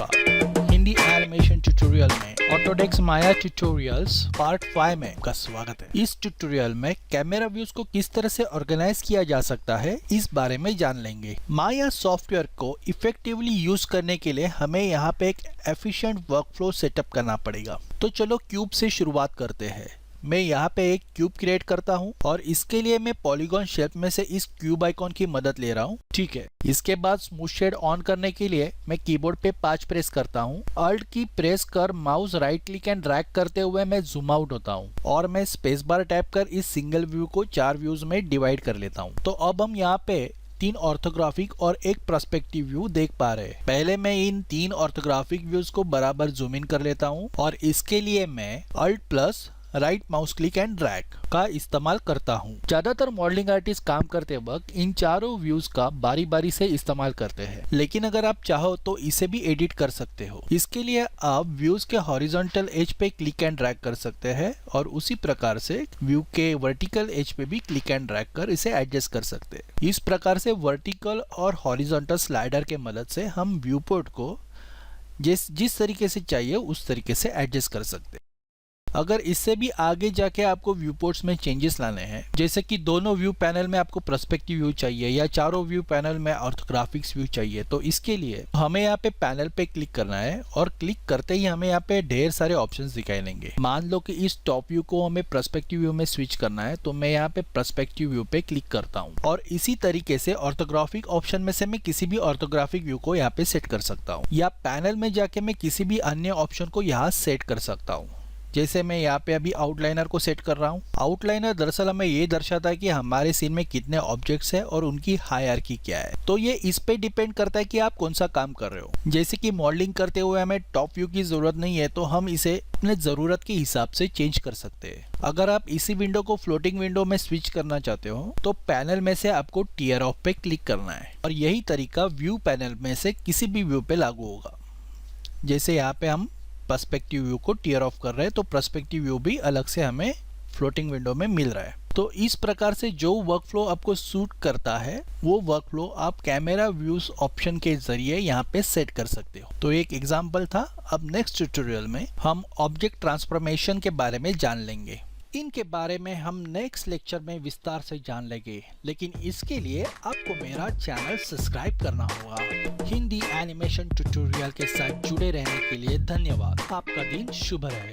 नमस्कार। Hindi animation tutorial में Autodesk माया tutorials part 5 में आपका स्वागत है। इस ट्यूटोरियल में कैमरा व्यूज को किस तरह से ऑर्गेनाइज किया जा सकता है इस बारे में जान लेंगे। माया सॉफ्टवेयर को इफेक्टिवली यूज करने के लिए हमें यहाँ पे एक एफिशिएंट वर्कफ्लो सेटअप करना पड़ेगा। तो चलो क्यूब से शुरुआत करते हैं। मैं यहाँ पे एक क्यूब क्रिएट करता हूँ और इसके लिए मैं पॉलीगॉन शेप में से इस क्यूब आइकॉन की मदद ले रहा हूँ। ठीक है, इसके बाद स्मूथ शेड ऑन करने के लिए मैं कीबोर्ड पे 5 प्रेस करता हूँ। अल्ट की प्रेस कर mouse right click and drag करते हुए मैं जूम आउट होता हूँ और मैं स्पेस बार टैप कर इस सिंगल व्यू को 4 व्यूज में डिवाइड कर लेता हूँ। तो अब हम यहाँ पे 3 ऑर्थोग्राफिक और एक पर्सपेक्टिव व्यू देख पा रहे हैं। पहले मैं इन 3 ऑर्थोग्राफिक व्यूज को बराबर जूम इन कर लेता हूँ और इसके लिए मैं alt plus right mouse click and drag का इस्तेमाल करता हूँ। ज्यादातर मॉडलिंग आर्टिस्ट काम करते वक्त इन चारों व्यूज का बारी बारी से इस्तेमाल करते हैं, लेकिन अगर आप चाहो तो इसे भी एडिट कर सकते हो। इसके लिए आप व्यूज के हॉरिजॉन्टल एज पे क्लिक एंड ड्रैग कर सकते हैं और उसी प्रकार से व्यू के वर्टिकल एज पे भी क्लिक एंड ड्रैग कर इसे एडजस्ट कर सकते हैं। इस प्रकार से वर्टिकल और हॉरिजॉन्टल स्लाइडर के मदद से हम व्यू पोर्ट को जिस तरीके से चाहिए उस तरीके से एडजस्ट कर सकते हैं। अगर इससे भी आगे जाके आपको व्यू पोर्ट्स में चेंजेस लाने हैं, जैसे कि दोनों व्यू पैनल में आपको पर्सपेक्टिव व्यू चाहिए या चारों व्यू पैनल में ऑर्थोग्राफिक्स व्यू चाहिए, तो इसके लिए हमें यहाँ पे पैनल पे क्लिक करना है और क्लिक करते ही हमें यहाँ पे ढेर सारे ऑप्शंस दिखाई देंगे। मान लो कि इस टॉप व्यू को हमें पर्सपेक्टिव व्यू में स्विच करना है, तो मैं यहाँ पे पर्सपेक्टिव व्यू पे क्लिक करता हूँ और इसी तरीके से ऑर्थोग्राफिक ऑप्शन में से मैं किसी भी ऑर्थोग्राफिक व्यू को यहाँ पे सेट कर सकता हूँ या पैनल में जाके मैं किसी भी अन्य ऑप्शन को यहाँ सेट कर सकता हूँ। जैसे मैं यहाँ पे अभी आउटलाइनर को सेट कर रहा हूँ। आउटलाइनर दरअसल हमें ये दर्शाता है कि हमारे सीन में कितने ऑब्जेक्ट्स हैं और उनकी हायरार्की क्या है। तो ये इस पे डिपेंड करता है कि आप कौन सा काम कर रहे हो। जैसे कि मॉडलिंग करते हुए हमें टॉप व्यू की जरूरत नहीं है, तो हम इसे अपने जरूरत के हिसाब से चेंज कर सकते हैं। अगर आप इसी विंडो को फ्लोटिंग विंडो में स्विच करना चाहते हो तो पैनल में से आपको टियर ऑफ पे क्लिक करना है और यही तरीका व्यू पैनल में से किसी भी व्यू पे लागू होगा। जैसे यहाँ पे हम पर्सपेक्टिव व्यू को टियर ऑफ कर रहे हैं, तो पर्सपेक्टिव व्यू भी अलग से हमें फ्लोटिंग विंडो में मिल रहा है। तो इस प्रकार से जो वर्कफ्लो आपको सूट करता है वो वर्कफ्लो आप कैमरा व्यूज ऑप्शन के जरिए यहाँ पे सेट कर सकते हो। तो एक एग्जांपल था। अब नेक्स्ट ट्यूटोरियल में हम ऑब्जेक्ट ट्रांसफॉर्मेशन के बारे में जान लेंगे। इनके बारे में हम नेक्स्ट लेक्चर में विस्तार से जान लेंगे, लेकिन इसके लिए आपको मेरा चैनल सब्सक्राइब करना होगा। हिंदी एनिमेशन ट्यूटोरियल के साथ जुड़े रहने के लिए धन्यवाद। आपका दिन शुभ रहे।